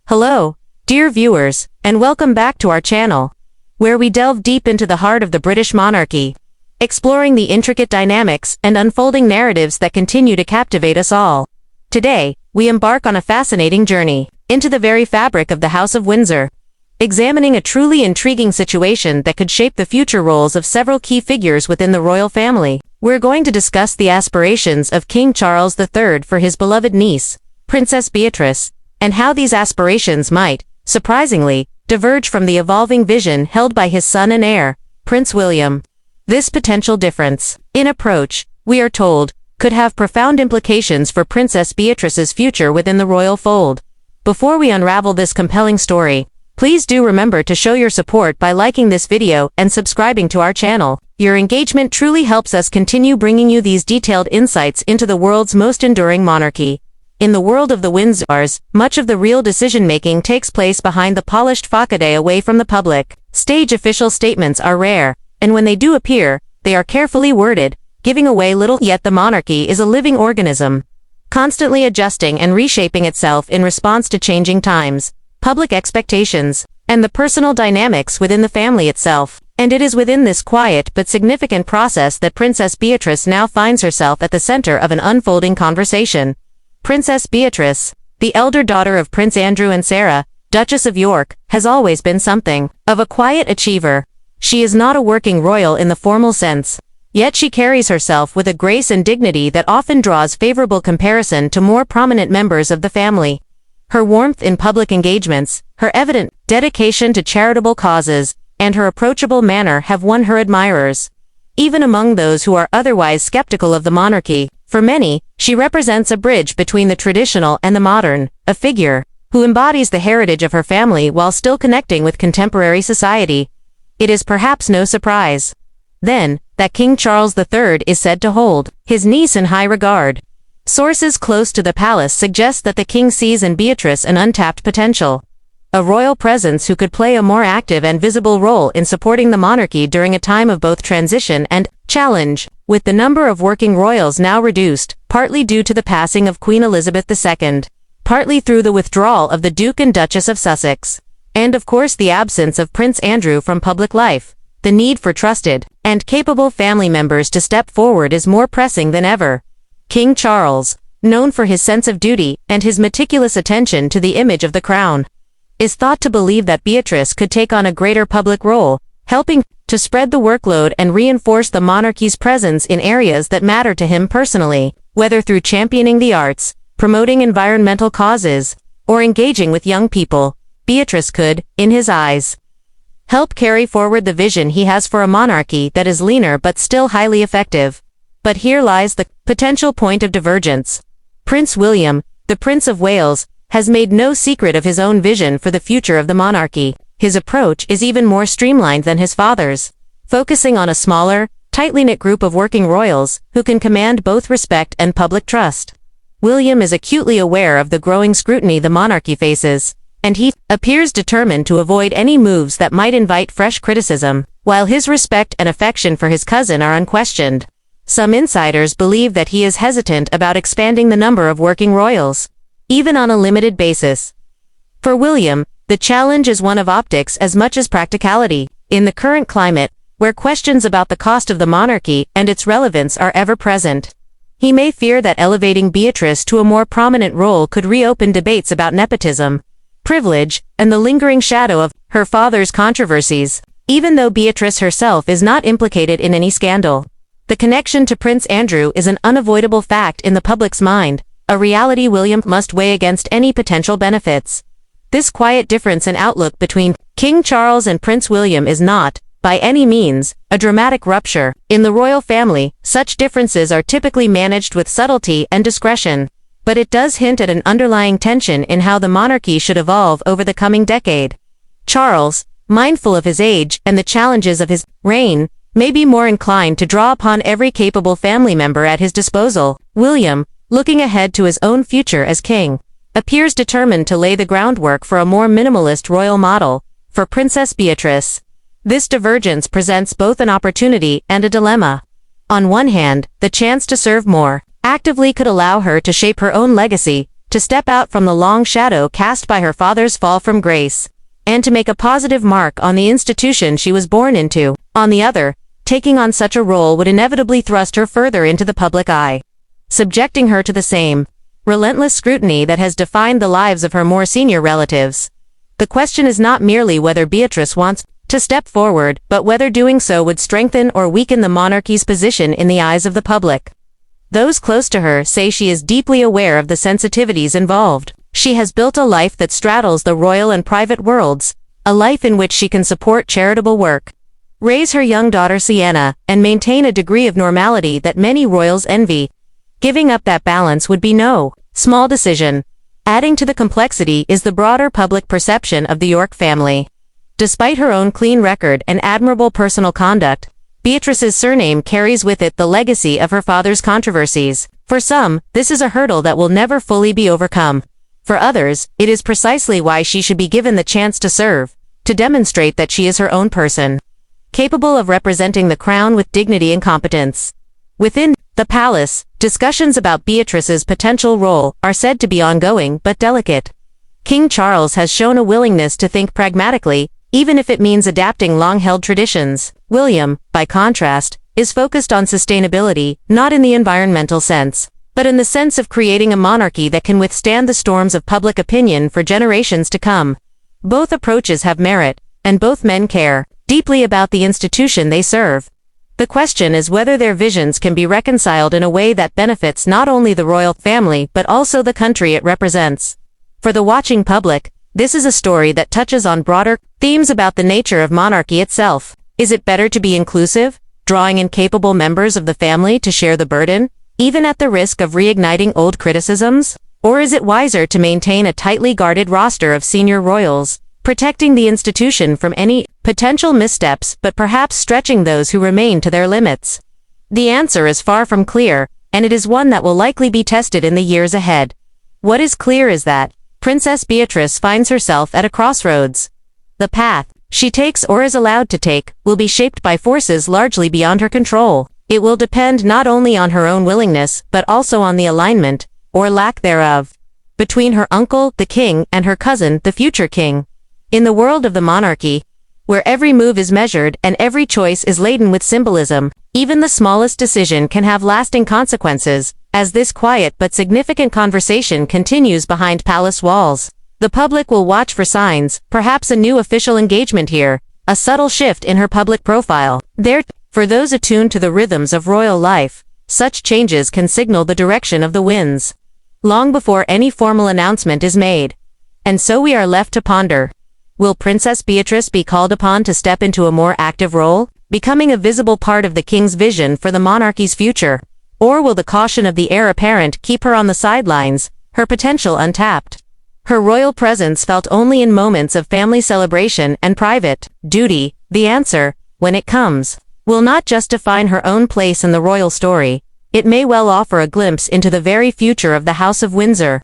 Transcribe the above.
Hello, dear viewers, and welcome back to our channel, where we delve deep into the heart of the British monarchy, exploring the intricate dynamics and unfolding narratives that continue to captivate us all. Today, we embark on a fascinating journey into the very fabric of the House of Windsor, examining a truly intriguing situation that could shape the future roles of several key figures within the royal family. We're going to discuss the aspirations of King Charles III for his beloved niece, Princess Beatrice, and how these aspirations might, surprisingly, diverge from the evolving vision held by his son and heir, Prince William. This potential difference in approach, we are told, could have profound implications for Princess Beatrice's future within the royal fold. Before we unravel this compelling story, please do remember to show your support by liking this video and subscribing to our channel. Your engagement truly helps us continue bringing you these detailed insights into the world's most enduring monarchy. In the world of the Windsors, much of the real decision-making takes place behind the polished facade away from the public. Stage official statements are rare, and when they do appear, they are carefully worded, giving away little. Yet the monarchy is a living organism, constantly adjusting and reshaping itself in response to changing times, public expectations, and the personal dynamics within the family itself. And it is within this quiet but significant process that Princess Beatrice now finds herself at the center of an unfolding conversation. Princess Beatrice, the elder daughter of Prince Andrew and Sarah, Duchess of York, has always been something of a quiet achiever. She is not a working royal in the formal sense, yet she carries herself with a grace and dignity that often draws favorable comparison to more prominent members of the family. Her warmth in public engagements, her evident dedication to charitable causes, and her approachable manner have won her admirers, even among those who are otherwise skeptical of the monarchy. For many, she represents a bridge between the traditional and the modern, a figure who embodies the heritage of her family while still connecting with contemporary society. It is perhaps no surprise, then, that King Charles III is said to hold his niece in high regard. Sources close to the palace suggest that the king sees in Beatrice an untapped potential, a royal presence who could play a more active and visible role in supporting the monarchy during a time of both transition and challenge. With the number of working royals now reduced, partly due to the passing of Queen Elizabeth II, partly through the withdrawal of the Duke and Duchess of Sussex, and of course the absence of Prince Andrew from public life, the need for trusted and capable family members to step forward is more pressing than ever. King Charles, known for his sense of duty and his meticulous attention to the image of the crown, is thought to believe that Beatrice could take on a greater public role, helping to spread the workload and reinforce the monarchy's presence in areas that matter to him personally, whether through championing the arts, promoting environmental causes, or engaging with young people. Beatrice could, in his eyes, help carry forward the vision he has for a monarchy that is leaner but still highly effective. But here lies the potential point of divergence. Prince William, the Prince of Wales, has made no secret of his own vision for the future of the monarchy. His approach is even more streamlined than his father's, focusing on a smaller, tightly knit group of working royals who can command both respect and public trust. William is acutely aware of the growing scrutiny the monarchy faces, and he appears determined to avoid any moves that might invite fresh criticism, while his respect and affection for his cousin are unquestioned. Some insiders believe that he is hesitant about expanding the number of working royals, even on a limited basis. For William, the challenge is one of optics as much as practicality. In the current climate, where questions about the cost of the monarchy and its relevance are ever present, he may fear that elevating Beatrice to a more prominent role could reopen debates about nepotism, privilege, and the lingering shadow of her father's controversies. Even though Beatrice herself is not implicated in any scandal, the connection to Prince Andrew is an unavoidable fact in the public's mind, a reality William must weigh against any potential benefits. This quiet difference in outlook between King Charles and Prince William is not, by any means, a dramatic rupture. In the royal family, such differences are typically managed with subtlety and discretion, but it does hint at an underlying tension in how the monarchy should evolve over the coming decade. Charles, mindful of his age and the challenges of his reign, may be more inclined to draw upon every capable family member at his disposal. William, looking ahead to his own future as king, appears determined to lay the groundwork for a more minimalist royal model. For Princess Beatrice, this divergence presents both an opportunity and a dilemma. On one hand, the chance to serve more actively could allow her to shape her own legacy, to step out from the long shadow cast by her father's fall from grace, and to make a positive mark on the institution she was born into. On the other, taking on such a role would inevitably thrust her further into the public eye, subjecting her to the same relentless scrutiny that has defined the lives of her more senior relatives. The question is not merely whether Beatrice wants to step forward, but whether doing so would strengthen or weaken the monarchy's position in the eyes of the public. Those close to her say she is deeply aware of the sensitivities involved. She has built a life that straddles the royal and private worlds, a life in which she can support charitable work, raise her young daughter Sienna, and maintain a degree of normality that many royals envy. Giving up that balance would be no small decision. Adding to the complexity is the broader public perception of the York family. Despite her own clean record and admirable personal conduct, Beatrice's surname carries with it the legacy of her father's controversies. For some, this is a hurdle that will never fully be overcome. For others, it is precisely why she should be given the chance to serve, to demonstrate that she is her own person, capable of representing the crown with dignity and competence. Within the palace, discussions about Beatrice's potential role are said to be ongoing but delicate. King Charles has shown a willingness to think pragmatically, even if it means adapting long-held traditions. William, by contrast, is focused on sustainability, not in the environmental sense, but in the sense of creating a monarchy that can withstand the storms of public opinion for generations to come. Both approaches have merit, and both men care deeply about the institution they serve. The question is whether their visions can be reconciled in a way that benefits not only the royal family but also the country it represents. For the watching public, this is a story that touches on broader themes about the nature of monarchy itself. Is it better to be inclusive, drawing in capable members of the family to share the burden, even at the risk of reigniting old criticisms? Or is it wiser to maintain a tightly guarded roster of senior royals, protecting the institution from any potential missteps but perhaps stretching those who remain to their limits? The answer is far from clear, and it is one that will likely be tested in the years ahead. What is clear is that Princess Beatrice finds herself at a crossroads. The path she takes or is allowed to take will be shaped by forces largely beyond her control. It will depend not only on her own willingness but also on the alignment, or lack thereof, between her uncle, the king, and her cousin, the future king. In the world of the monarchy, where every move is measured and every choice is laden with symbolism, even the smallest decision can have lasting consequences. As this quiet but significant conversation continues behind palace walls, the public will watch for signs, perhaps a new official engagement here, a subtle shift in her public profile. For those attuned to the rhythms of royal life, such changes can signal the direction of the winds, long before any formal announcement is made. And so we are left to ponder. Will Princess Beatrice be called upon to step into a more active role, becoming a visible part of the king's vision for the monarchy's future? Or will the caution of the heir apparent keep her on the sidelines, her potential untapped? Her royal presence felt only in moments of family celebration and private duty. The answer, when it comes, will not just define her own place in the royal story. It may well offer a glimpse into the very future of the House of Windsor.